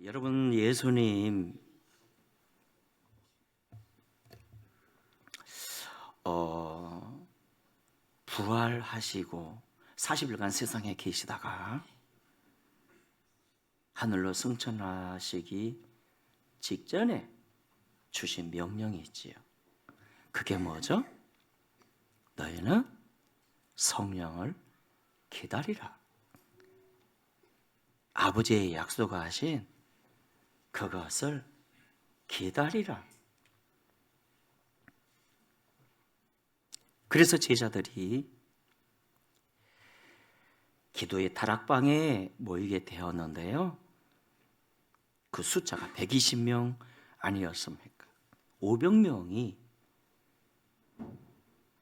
여러분, 예수님 부활하시고 40일간 세상에 계시다가 하늘로 승천하시기 직전에 주신 명령이 있지요. 그게 뭐죠? 너희는 성령을 기다리라. 아버지의 약속하신 그것을 기다리라. 그래서 제자들이 기도의 다락방에 모이게 되었는데요. 그 숫자가 120명 아니었습니까? 500명이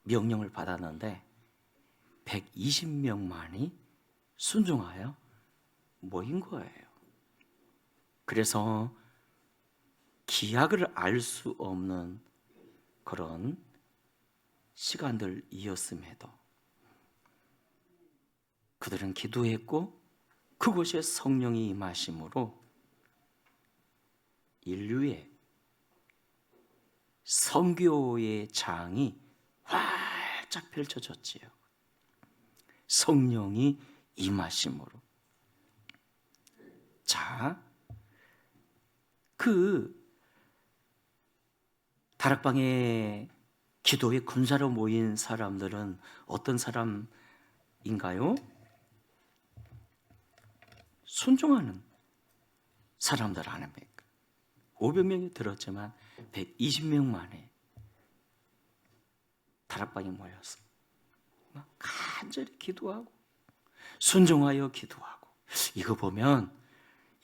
명령을 받았는데 120명만이 순종하여 모인 거예요. 그래서 기약을 알 수 없는 그런 시간들이었음에도 그들은 기도했고 그곳에 성령이 임하심으로 인류의 선교의 장이 활짝 펼쳐졌지요. 성령이 임하심으로. 자, 그 다락방에 기도의 군사로 모인 사람들은 어떤 사람인가요? 순종하는 사람들 아닙니까? 500명이 들었지만 120명만에 다락방에 모여서 간절히 기도하고 순종하여 기도하고. 이거 보면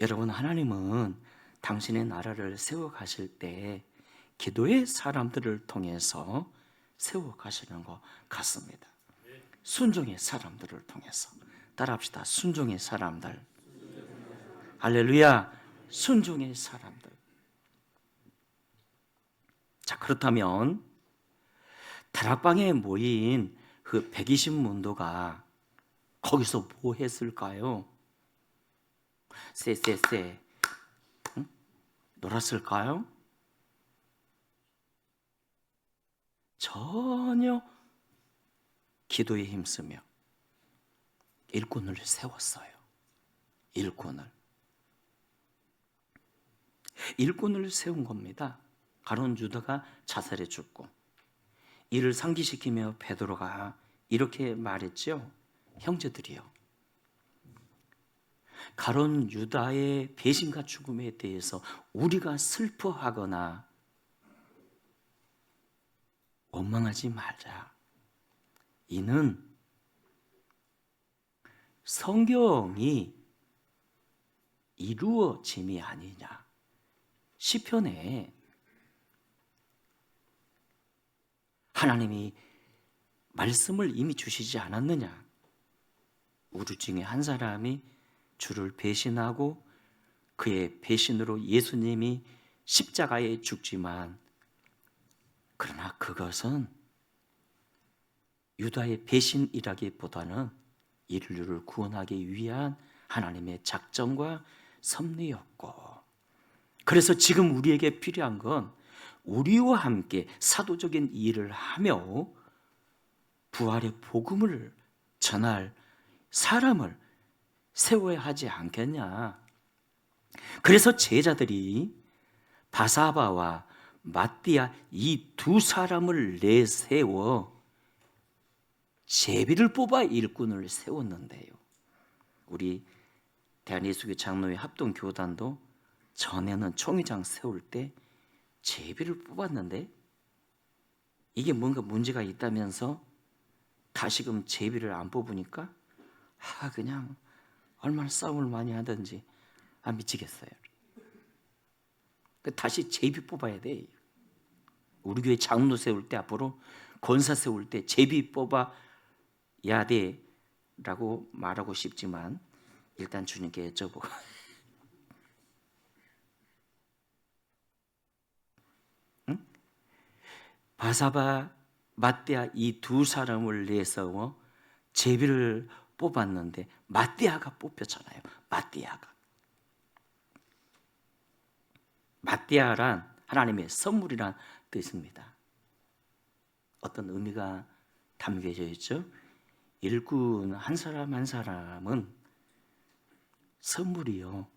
여러분, 하나님은 당신의 나라를 세워가실 때 기도의 사람들을 통해서 세워가시는 것 같습니다. 순종의 사람들을 통해서. 따라합시다. 순종의 사람들. 할렐루야. 순종의 사람들. 자, 그렇다면 다락방에 모인 그 120문도가 거기서 뭐 했을까요? 쎄 놀았을까요? 전혀 기도에 힘쓰며 일꾼을 세웠어요. 일꾼을 세운 겁니다. 가룟 유다가 자살해 죽고 이를 상기시키며 베드로가 이렇게 말했죠. 형제들이요, 가룟 유다의 배신과 죽음에 대해서 우리가 슬퍼하거나 원망하지 말자. 이는 성경이 이루어짐이 아니냐. 시편에 하나님이 말씀을 이미 주시지 않았느냐. 우리 중에 한 사람이 주를 배신하고 그의 배신으로 예수님이 십자가에 죽지만, 그러나 그것은 유다의 배신이라기보다는 인류를 구원하기 위한 하나님의 작정과 섭리였고, 그래서 지금 우리에게 필요한 건 우리와 함께 사도적인 일을 하며 부활의 복음을 전할 사람을 세워야 하지 않겠냐. 그래서 제자들이 바사바와 마띠아 이 두 사람을 내세워 제비를 뽑아 일꾼을 세웠는데요. 우리 대한예수교 장로회 합동교단도 전에는 총회장 세울 때 제비를 뽑았는데 이게 뭔가 문제가 있다면서 다시금 제비를 안 뽑으니까 그냥 얼마나 싸움을 많이 하든지 미치겠어요. 다시 제비 뽑아야 돼. 우리 교회 장로 세울 때, 앞으로 권사 세울 때 제비 뽑아야 돼 라고 말하고 싶지만 일단 주님께 여쭤보고 응? 바사바, 마띠아 이 두 사람을 내세워 제비를 뽑았는데 마띠아가 뽑혔잖아요. 마띠아가. 마띠아란 하나님의 선물이란 뜻입니다. 어떤 의미가 담겨져 있죠? 일꾼 한 사람 한 사람은 선물이요,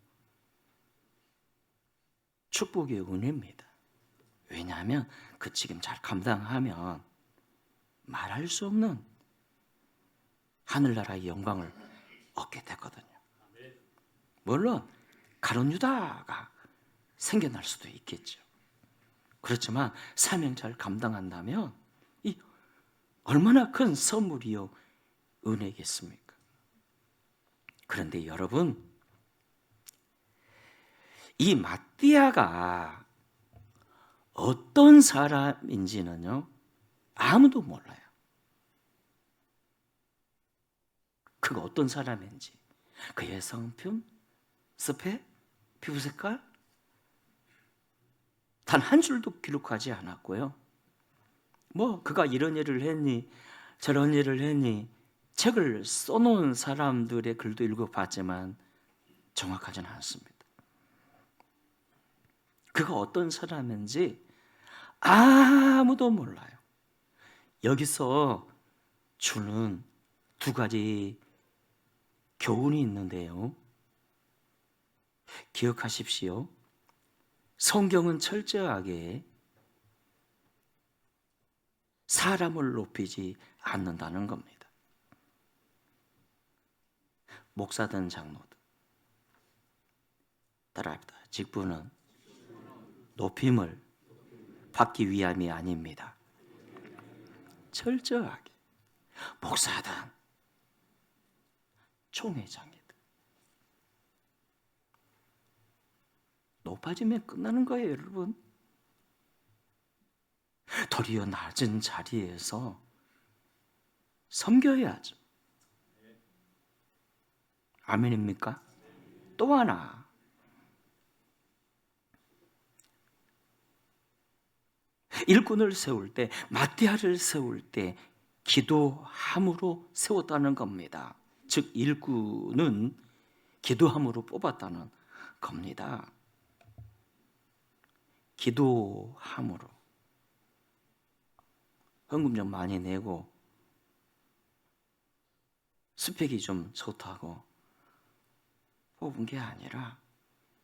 축복의 은혜입니다. 왜냐하면 그 책임 잘 감당하면 말할 수 없는 하늘나라의 영광을 얻게 되거든요. 물론 가룟 유다가 생겨날 수도 있겠죠. 그렇지만 사명 잘 감당한다면 이 얼마나 큰 선물이요, 은혜겠습니까? 그런데 여러분, 이 마띠아가 어떤 사람인지는요, 아무도 몰라요. 그가 어떤 사람인지, 그의 성품, 스펙, 피부 색깔 단 한 줄도 기록하지 않았고요. 뭐 그가 이런 일을 했니 저런 일을 했니 책을 써놓은 사람들의 글도 읽어봤지만 정확하지는 않습니다. 그가 어떤 사람인지 아무도 몰라요. 여기서 주는 두 가지 교훈이 있는데요, 기억하십시오. 성경은 철저하게 사람을 높이지 않는다는 겁니다. 목사든 장로든 따라합니다. 직분은 높임을 받기 위함이 아닙니다. 철저하게 목사든 총회장이든 높아지면 끝나는 거예요, 여러분. 도리어 낮은 자리에서 섬겨야죠. 아멘입니까? 또 하나, 일꾼을 세울 때, 마띠아를 세울 때 기도함으로 세웠다는 겁니다. 즉 일꾼은 기도함으로 뽑았다는 겁니다. 기도함으로 헌금 좀 많이 내고 스펙이 좀 좋다고 뽑은 게 아니라,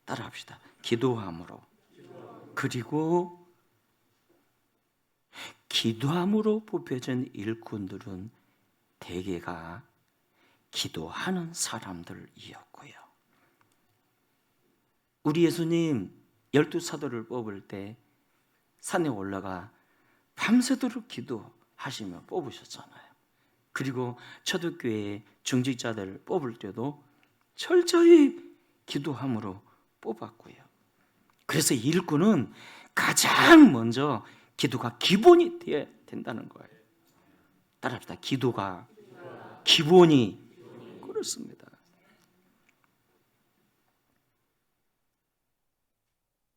따라합시다. 기도함으로. 그리고 기도함으로 뽑혀진 일꾼들은 대개가 기도하는 사람들이었고요. 우리 예수님 12사도를 뽑을 때 산에 올라가 밤새도록 기도하시며 뽑으셨잖아요. 그리고 초대교회 중직자들 뽑을 때도 철저히 기도함으로 뽑았고요. 그래서 일꾼은 가장 먼저 기도가 기본이 되어야 된다는 거예요. 따라합시다. 기도가 기본이, 그렇습니다.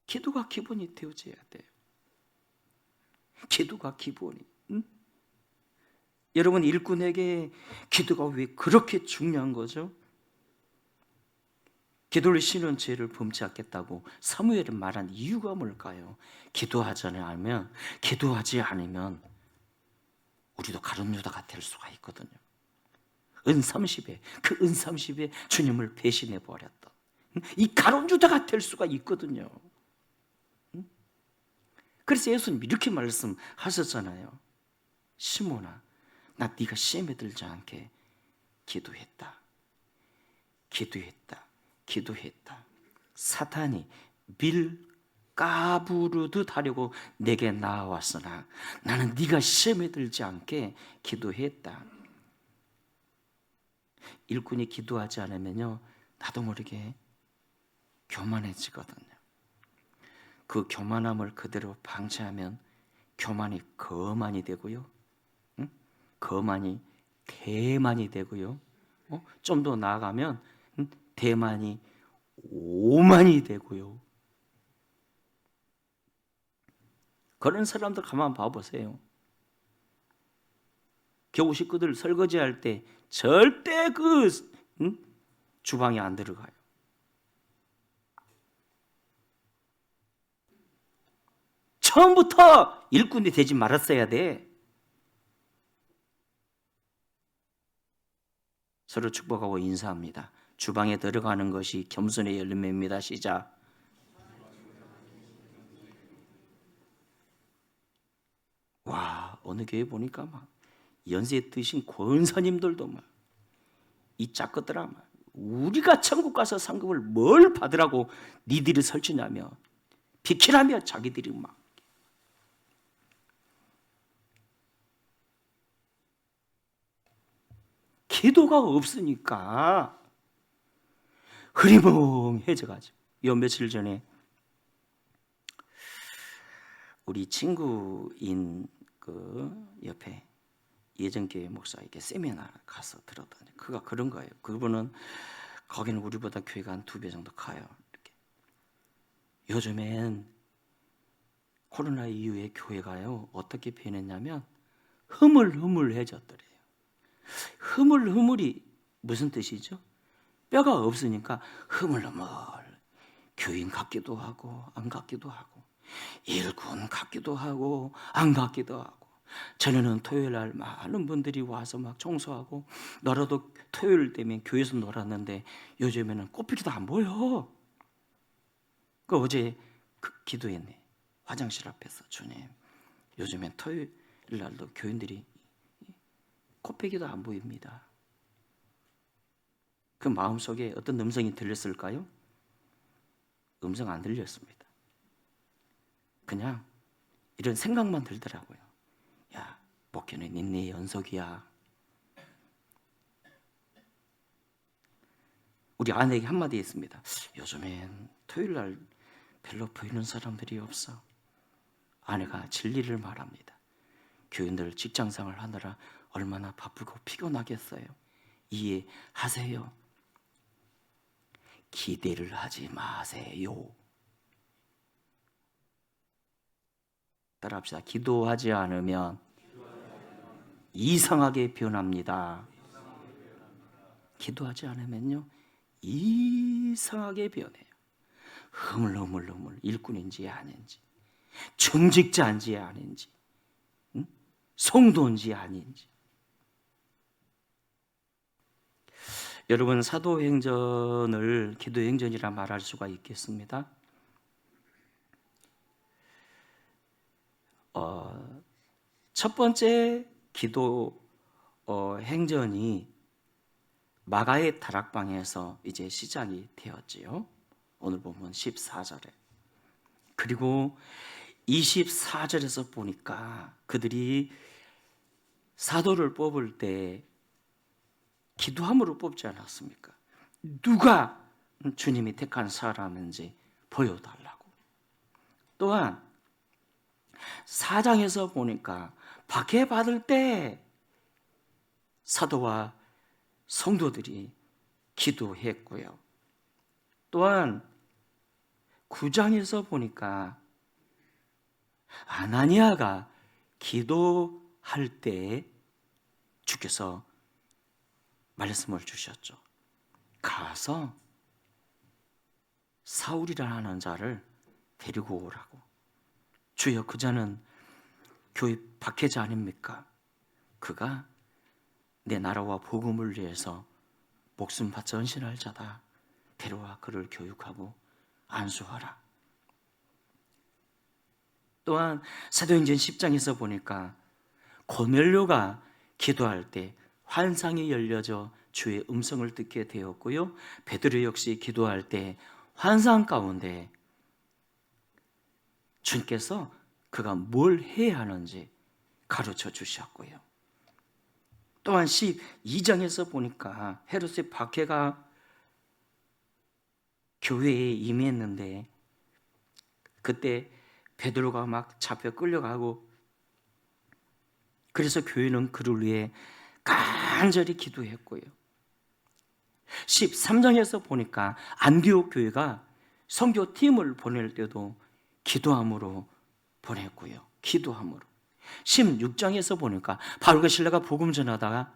기도가 기본이 되어져야 돼요. 기도가 기본이. 여러분, 일꾼에게 기도가 왜 그렇게 중요한 거죠? 기도를 쉬는 죄를 범치 않겠다고 사무엘은 말한 이유가 뭘까요? 기도하지 않으면 우리도 가룟 유다가 될 수가 있거든요. 은 30에, 그 은 30에 주님을 배신해 버렸던 이 가룟 유다가 될 수가 있거든요. 그래서 예수님 이렇게 말씀하셨잖아요. 시몬아, 나 네가 시험에 들지 않게 기도했다. 사탄이 밀가부르듯 하려고 내게 나와왔으나 나는 네가 시험에 들지 않게 기도했다. 일꾼이 기도하지 않으면요, 나도 모르게 교만해지거든요. 그 교만함을 그대로 방치하면 교만이 거만이 되고요, 거만이 대만이 되고요, 좀 더 나아가면 대만이 오만이 되고요. 그런 사람들 가만 봐보세요. 겨우 식구들 설거지할 때 절대 주방에 안 들어가요. 처음부터 일꾼이 되지 말았어야 돼. 서로 축복하고 인사합니다. 주방에 들어가는 것이 겸손의 열매입니다. 시작. 와, 어느 교회 보니까 막 연세 드신 권사님들도 막 이 짝것들아 막 우리가 천국 가서 상급을 뭘 받으라고 니들이 설치냐며 비키라며 자기들이 막 기도가 없으니까 흐리멍해져가지고. 요 며칠 전에 우리 친구인 그 옆에 예전교회 목사에게 세미나 가서 들었더니 그가 그런 거예요. 그분은 거기는 우리보다 교회가 한 2배 정도 커요. 이렇게. 요즘엔 코로나 이후에 교회가요 어떻게 변했냐면 흐물흐물해졌더래요. 흐물흐물이 무슨 뜻이죠? 뼈가 없으니까 흐물흐물. 교인 같기도 하고 안 같기도 하고 일꾼 같기도 하고 안 같기도 하고. 전에는 토요일 날 많은 분들이 와서 막 청소하고 너라도 토요일 되면 교회에서 놀았는데 요즘에는 꽃피기도 안 보여. 그 어제 기도했네. 화장실 앞에서 주님 요즘엔 토요일 날도 교인들이 꽃피기도 안 보입니다. 그 마음속에 어떤 음성이 들렸을까요? 음성 안 들렸습니다. 그냥 이런 생각만 들더라고요. 야, 목회는 인내의 연속이야. 우리 아내에게 한마디 했습니다. 요즘엔 토요일 날 별로 보이는 사람들이 없어. 아내가 진리를 말합니다. 교인들 직장생활 하느라 얼마나 바쁘고 피곤하겠어요. 이해하세요. 기대를 하지 마세요. 따라합시다. 기도하지 않으면 이상하게 변합니다. 기도하지 않으면요 이상하게 변해요. 흐물흐물 일꾼인지 아닌지, 중직자인지 아닌지, 성도인지 아닌지. 여러분, 사도행전을 기도행전이라 말할 수가 있겠습니다. 첫 번째 기도 행전이 마가의 다락방에서 이제 시작이 되었지요. 오늘 보면 14절에. 그리고 24절에서 보니까 그들이 사도를 뽑을 때 기도함으로 뽑지 않았습니까? 누가 주님이 택한 사람인지 보여달라고. 또한 4장에서 보니까 박해받을 때 사도와 성도들이 기도했고요. 또한 9장에서 보니까 아나니아가 기도할 때 주께서 말씀을 주셨죠. 가서 사울이라는 자를 데리고 오라고. 주여, 그 자는 교회 박해자 아닙니까? 그가 내 나라와 복음을 위해서 목숨 바쳐 헌신할 자다. 데려와 그를 교육하고 안수하라. 또한 사도행전 10장에서 보니까 고넬료가 기도할 때 환상이 열려져 주의 음성을 듣게 되었고요. 베드로 역시 기도할 때 환상 가운데 주님께서 그가 뭘 해야 하는지 가르쳐 주셨고요. 또한 12장에서 보니까 헤롯의 박해가 교회에 임했는데 그때 베드로가 막 잡혀 끌려가고 그래서 교회는 그를 위해 간절히 기도했고요. 13장에서 보니까 안디옥 교회가 선교팀을 보낼 때도 기도함으로 보냈고요. 기도함으로. 16장에서 보니까 바울과 실라가 복음 전하다가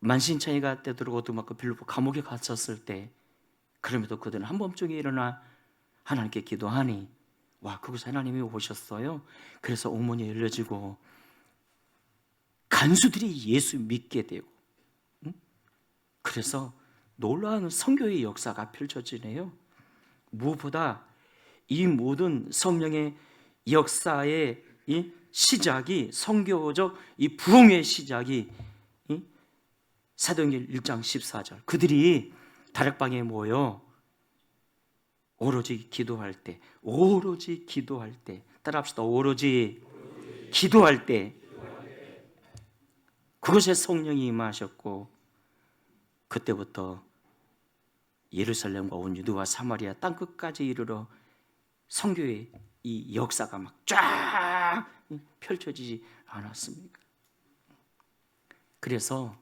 만신창이가 때들어오도 막 빌립보 감옥에 갇혔을 때 그럼에도 그들은 한밤중에 일어나 하나님께 기도하니 와, 그곳에 하나님이 오셨어요. 그래서 옥문이 열려지고 간수들이 예수 믿게 되고, 그래서 놀라운 선교의 역사가 펼쳐지네요. 무엇보다 이 모든 성령의 역사의 이 시작이, 선교적 이 부흥의 시작이 사도행전 1장 14절, 그들이 다락방에 모여 오로지 기도할 때, 오로지 기도할 때, 따라합시다. 오로지 기도할 때 그것에 성령이 임하셨고, 그때부터 예루살렘과 온 유대와 사마리아 땅끝까지 이르러 선교의 이 역사가 막 쫙 펼쳐지지 않았습니까? 그래서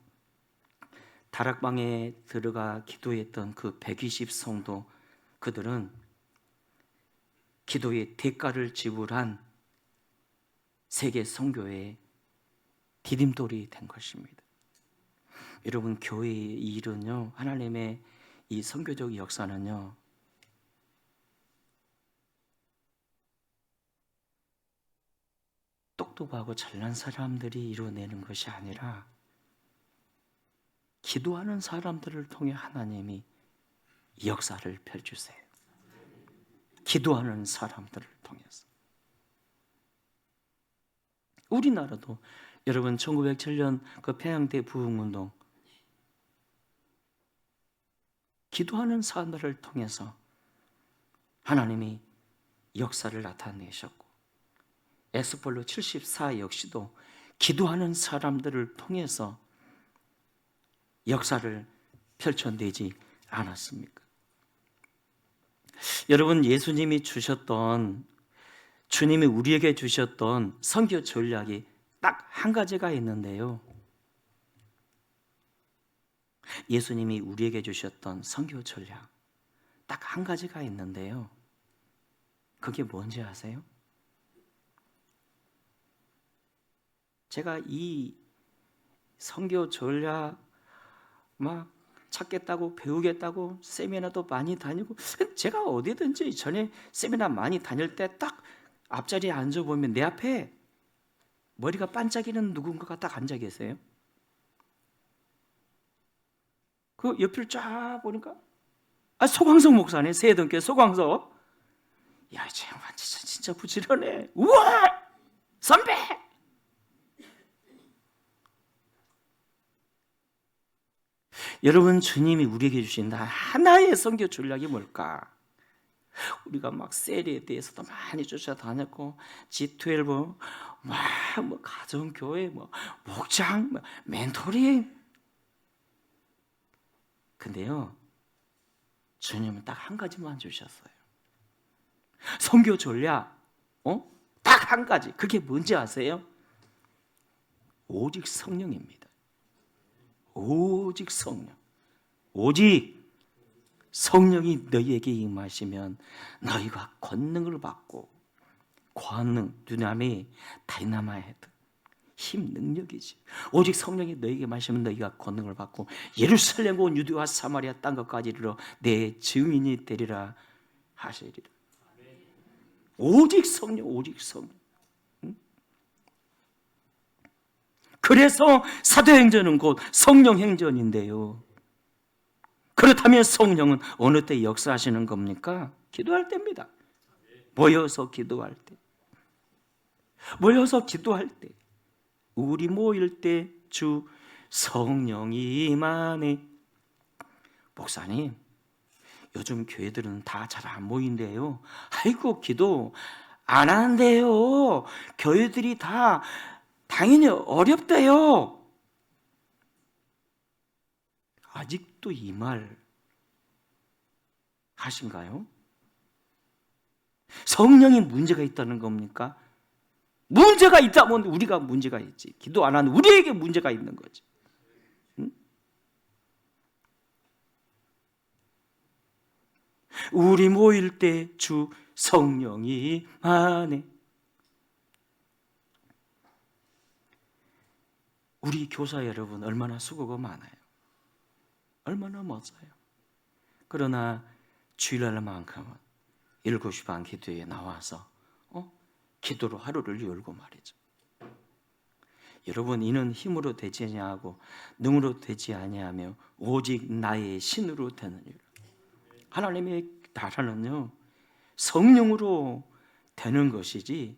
다락방에 들어가 기도했던 그 120 성도, 그들은 기도의 대가를 지불한 세계 선교의 디딤돌이 된 것입니다. 여러분, 교회의 일은요, 하나님의 이 선교적 역사는요, 똑똑하고 잘난 사람들이 이루어내는 것이 아니라 기도하는 사람들을 통해 하나님이 역사를 펼치세요. 기도하는 사람들을 통해서. 우리나라도 여러분 1907년 그 평양대 부흥운동, 기도하는 사람들을 통해서 하나님이 역사를 나타내셨고, 에스폴로 74 역시도 기도하는 사람들을 통해서 역사를 펼쳐내지 않았습니까? 여러분, 예수님이 주셨던, 주님이 우리에게 주셨던 선교 전략이 딱 한 가지가 있는데요. 예수님이 우리에게 주셨던 선교 전략 딱 한 가지가 있는데요. 그게 뭔지 아세요? 제가 이 선교 전략 막 찾겠다고, 배우겠다고 세미나도 많이 다니고, 제가 어디든지 전에 세미나 많이 다닐 때 딱 앞자리에 앉아보면 내 앞에 머리가 반짝이는 누군가가 딱 앉아 계세요. 그 옆을 쫙 보니까 소광석 목사네. 세동교회 소광석. 야, 쟤 진짜 부지런해. 우와! 선배! 여러분, 주님이 우리에게 주신 하나의 선교 전략이 뭘까? 우리가 막 셀에 대해서도 많이 쫓아다녔고, G12, 뭐 가정교회, 뭐 목장, 뭐 멘토링. 근데요, 주님은 딱 한 가지만 주셨어요. 선교 전략, 딱 한 가지. 그게 뭔지 아세요? 오직 성령입니다. 오직 성령. 오직 성령이 너희에게 임하시면 너희가 권능을 받고, 권능, 두나미, 다이나마이트, 힘, 능력이지. 오직 성령이 너희에게 임하시면 너희가 권능을 받고 예루살렘 온 유대와 사마리아 땅끝까지 이르러 내 증인이 되리라 하시리라. 오직 성령, 오직 성령. 그래서 사도행전은 곧 성령행전인데요. 그렇다면 성령은 어느 때 역사하시는 겁니까? 기도할 때입니다. 모여서 기도할 때. 모여서 기도할 때. 우리 모일 때 주 성령이 임하네. 목사님, 요즘 교회들은 다 잘 안 모인대요. 아이고, 기도 안 하는데요. 교회들이 다 당연히 어렵대요. 아직도 이 말 하신가요? 성령이 문제가 있다는 겁니까? 문제가 있다면 우리가 문제가 있지. 기도 안 하는 우리에게 문제가 있는 거지. 응? 우리 모일 때 주 성령이 임하네. 우리 교사 여러분 얼마나 수고가 많아요. 얼마나 멋져요. 그러나 주일날만큼은 7시 반 기도에 나와서 기도로 하루를 열고 말이죠. 여러분, 이는 힘으로 되지 아니하고 능으로 되지 아니하며 오직 나의 신으로 되느니라. 하나님의 나라는요, 성령으로 되는 것이지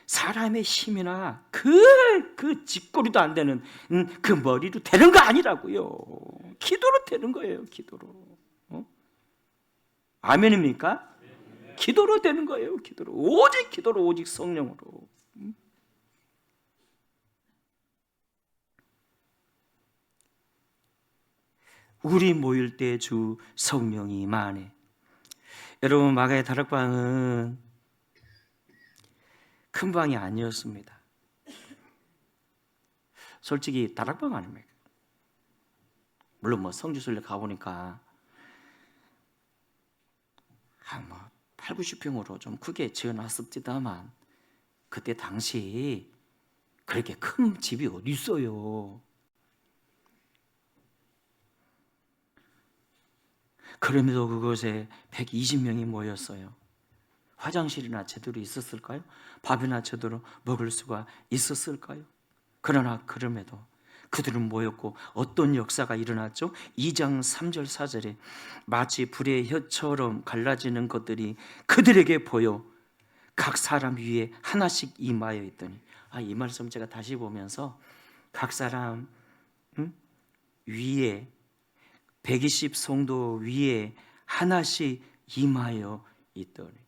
사람의 힘이나 그 쥐꼬리도 안 되는 그 머리로 되는 거 아니라고요. 기도로 되는 거예요. 기도로. 아멘입니까? 기도로 되는 거예요. 기도로. 오직 기도로, 오직 성령으로. 우리 모일 때 주 성령이 임하네. 여러분, 마가의 다락방은 큰 방이 아니었습니다. 솔직히 다락방 아닙니까? 물론 뭐 성지순례 가보니까 한 8, 90평으로 좀 크게 지어놨습니다만 그때 당시 그렇게 큰 집이 어디 있어요? 그럼에도 그곳에 120명이 모였어요. 화장실이나 제대로 있었을까요? 밥이나 제대로 먹을 수가 있었을까요? 그러나 그럼에도 그들은 모였고 어떤 역사가 일어났죠? 2장 3절 4절에 마치 불의 혀처럼 갈라지는 것들이 그들에게 보여 각 사람 위에 하나씩 임하여 있더니, 이 말씀 제가 다시 보면서 각 사람 위에 120 성도 위에 하나씩 임하여 있더니,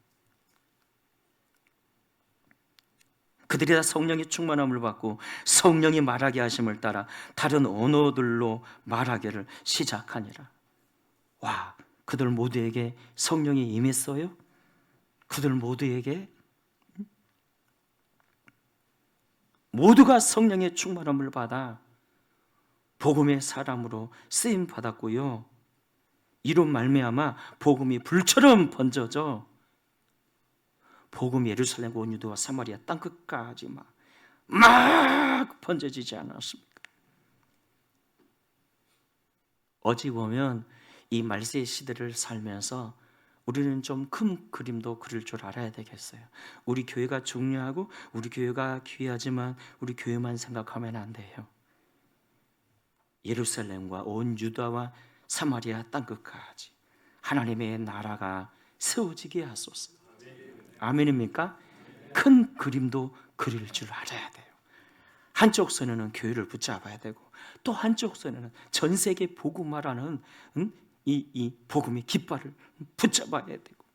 그들이 다 성령의 충만함을 받고 성령이 말하게 하심을 따라 다른 언어들로 말하기를 시작하니라. 와, 그들 모두에게 성령이 임했어요? 그들 모두에게? 모두가 성령의 충만함을 받아 복음의 사람으로 쓰임 받았고요, 이로 말미암아 복음이 불처럼 번져져 복음이 예루살렘 온 유대와 사마리아 땅끝까지 막 번져지지 않았습니까? 어찌 보면 이 말세 시대를 살면서 우리는 좀 큰 그림도 그릴 줄 알아야 되겠어요. 우리 교회가 중요하고 우리 교회가 귀하지만 우리 교회만 생각하면 안 돼요. 예루살렘과 온 유다와 사마리아 땅끝까지 하나님의 나라가 세워지게 하소서. 아멘입니까? 큰 그림도 그릴 줄 알아야 돼요. 한쪽 손에는 교회를 붙잡아야 되고 또 한쪽 손에는 전 세계 복음화라는 이 복음의 깃발을 붙잡아야 되고,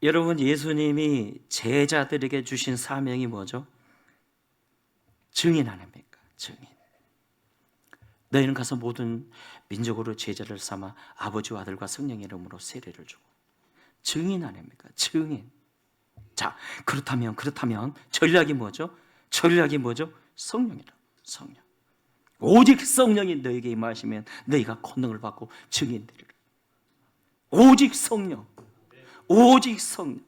여러분, 예수님이 제자들에게 주신 사명이 뭐죠? 증인 아닙니까? 증인. 너희는 가서 모든 민족으로 제자를 삼아 아버지와 아들과 성령의 이름으로 세례를 주고. 증인 아닙니까? 증인. 자, 그렇다면 전략이 뭐죠? 성령이라. 성령. 오직 성령이 너에게 임하시면 너희가 권능을 받고 증인되리라. 오직 성령. 오직 성령.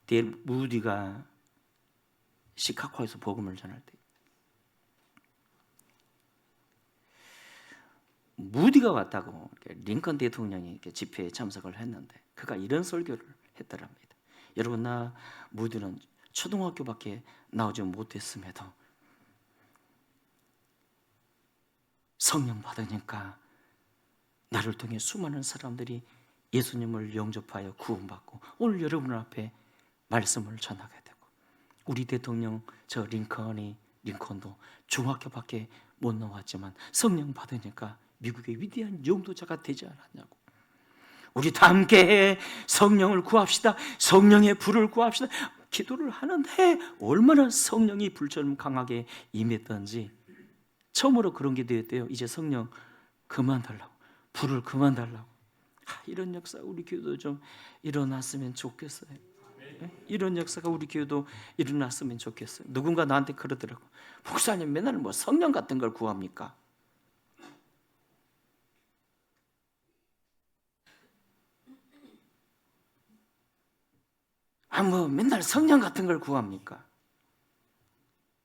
데일 무디가 시카고에서 복음을 전할 때 무디가 왔다고 링컨 대통령이 집회에 참석을 했는데 그가 이런 설교를 했더랍니다. 여러분, 나 무디는 초등학교밖에 나오지 못했음에도 성령 받으니까 나를 통해 수많은 사람들이 예수님을 영접하여 구원받고 오늘 여러분 앞에 말씀을 전하게 되고, 우리 대통령 저 링컨도 중학교밖에 못 나왔지만 성령 받으니까 미국의 위대한 영도자가 되지 않았냐고. 우리 다 함께 성령을 구합시다. 성령의 불을 구합시다. 기도를 하는데 얼마나 성령이 불처럼 강하게 임했던지 처음으로 그런 기도였대요. 이제 성령 그만 달라고, 불을 그만 달라고. 이런 역사 우리 교회도 좀 일어났으면 좋겠어요. 이런 역사가 우리 교회도 일어났으면 좋겠어요. 누군가 나한테 그러더라고. 목사님 맨날 뭐 성령 같은 걸 구합니까? 뭐 맨날 성령 같은 걸 구합니까?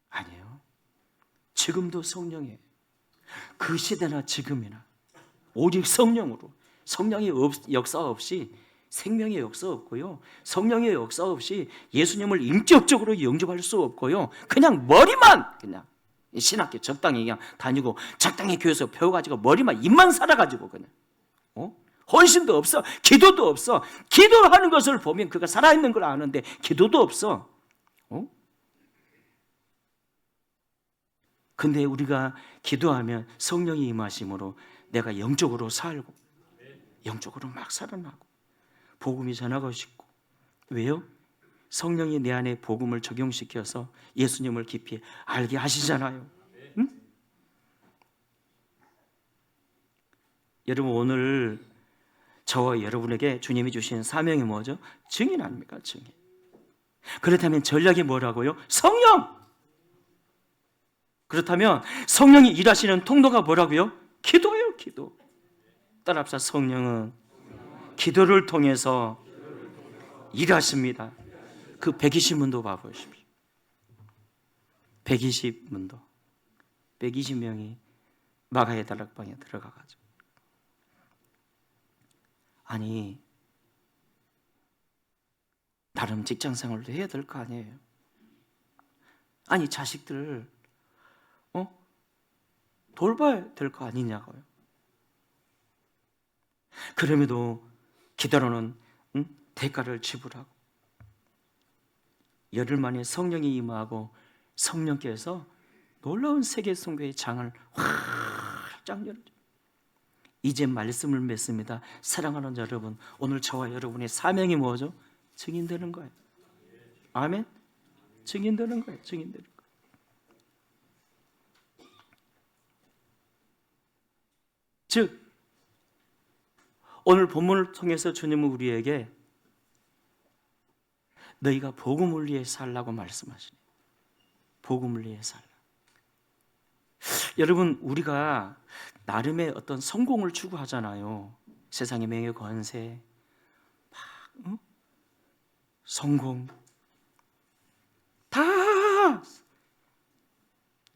아니에요. 지금도 성령이에요. 그 시대나 지금이나 오직 성령으로. 성령의 역사 없이 생명의 역사 없고요. 성령의 역사 없이 예수님을 인격적으로 영접할 수 없고요. 그냥 머리만 그냥 신학교 적당히 그냥 다니고 적당히 교회에서 배워가지고 머리만 입만 살아가지고 그냥 헌신도 없어. 기도도 없어. 기도하는 것을 보면 그가 살아있는 걸 아는데 기도도 없어. 근데 우리가 기도하면 성령이 임하심으로 내가 영적으로 살고 영적으로 막 살아나고 복음이 전하고 싶고. 왜요? 성령이 내 안에 복음을 적용시켜서 예수님을 깊이 알게 하시잖아요. 응? 여러분, 오늘 저와 여러분에게 주님이 주신 사명이 뭐죠? 증인 아닙니까? 증인. 그렇다면 전략이 뭐라고요? 성령! 그렇다면 성령이 일하시는 통로가 뭐라고요? 기도예요, 기도. 따라합시다. 성령은 기도를 통해서 일하십니다. 그 120문도 봐보십시오. 120문도 120명이 마가의 다락방에 들어가가지고, 아니 나름 직장생활도 해야 될 거 아니에요. 아니 자식들 돌봐야 될 거 아니냐고요. 그럼에도 기도로는 대가를 지불하고 열흘 만에 성령이 임하고 성령께서 놀라운 세계 선교의 장을 활짝 열어줘. 이제 말씀을 맺습니다. 사랑하는 여러분, 오늘 저와 여러분의 사명이 뭐죠? 증인되는 거예요. 아멘. 증인되는 거예요. 증인되는 거예요. 즉 오늘 본문을 통해서 주님은 우리에게 너희가 복음을 위해 살라고 말씀하시네요. 복음을 위해 살라. 여러분, 우리가 나름의 어떤 성공을 추구하잖아요. 세상의 명예 권세, 성공 다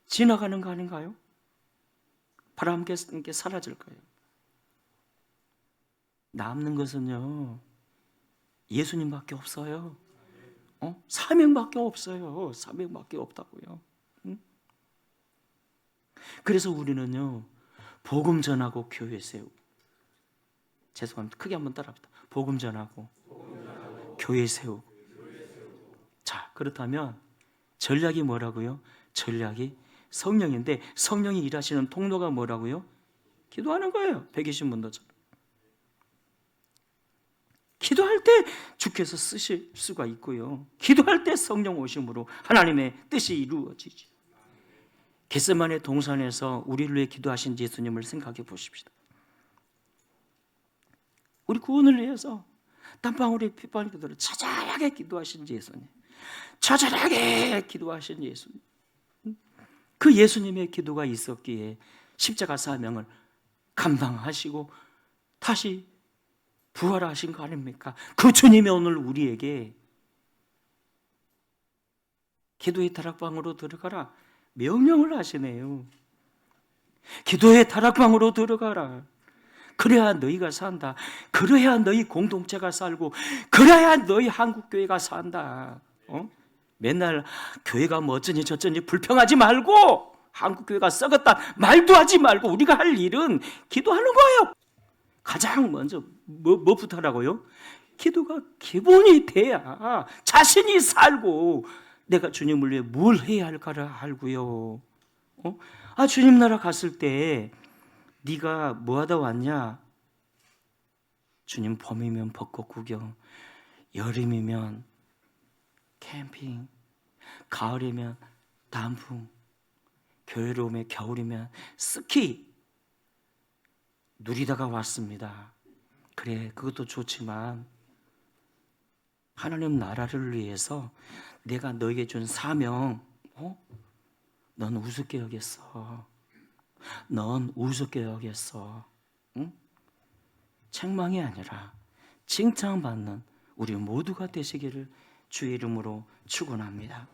지나가는 거 아닌가요? 바로 함께 사라질 거예요. 남는 것은요, 예수님밖에 없어요. 사명밖에 없어요. 사명밖에 없다고요. 그래서 우리는요, 복음 전하고 교회 세우고. 죄송합니다. 크게 한번 따라합시다. 복음 전하고 교회 세우고. 자, 그렇다면 전략이 뭐라고요? 전략이 성령인데, 성령이 일하시는 통로가 뭐라고요? 기도하는 거예요. 120문도처럼. 기도할 때 주께서 쓰실 수가 있고요. 기도할 때 성령 오심으로 하나님의 뜻이 이루어지죠. 겟세마네 동산에서 우리를 위해 기도하신 예수님을 생각해 보십시다. 우리 구원을 위해서 땀방울에 핏방울이 되도록 처절하게 기도하신 예수님, 처절하게 기도하신 예수님. 그 예수님의 기도가 있었기에 십자가 사명을 감당하시고 다시 부활하신 거 아닙니까? 그 주님이 오늘 우리에게 기도의 다락방으로 들어가라 명령을 하시네요. 기도의 다락방으로 들어가라. 그래야 너희가 산다. 그래야 너희 공동체가 살고, 그래야 너희 한국교회가 산다. 맨날 교회가 뭐 어쩌니 저쩌니 불평하지 말고, 한국교회가 썩었다 말도 하지 말고, 우리가 할 일은 기도하는 거예요. 가장 먼저 뭐부터 하라고요? 기도가 기본이 돼야 자신이 살고 내가 주님을 위해 뭘 해야 할까를 알고요. 주님 나라 갔을 때 네가 뭐 하다 왔냐? 주님, 봄이면 벚꽃 구경, 여름이면 캠핑, 가을이면 단풍, 교회로 오면 겨울이면 스키 누리다가 왔습니다. 그래, 그것도 좋지만 하나님 나라를 위해서 내가 너에게 준 사명, 넌 우습게 여겼어. 넌 우습게 여겼어. 응? 책망이 아니라 칭찬받는 우리 모두가 되시기를 주의 이름으로 축원합니다.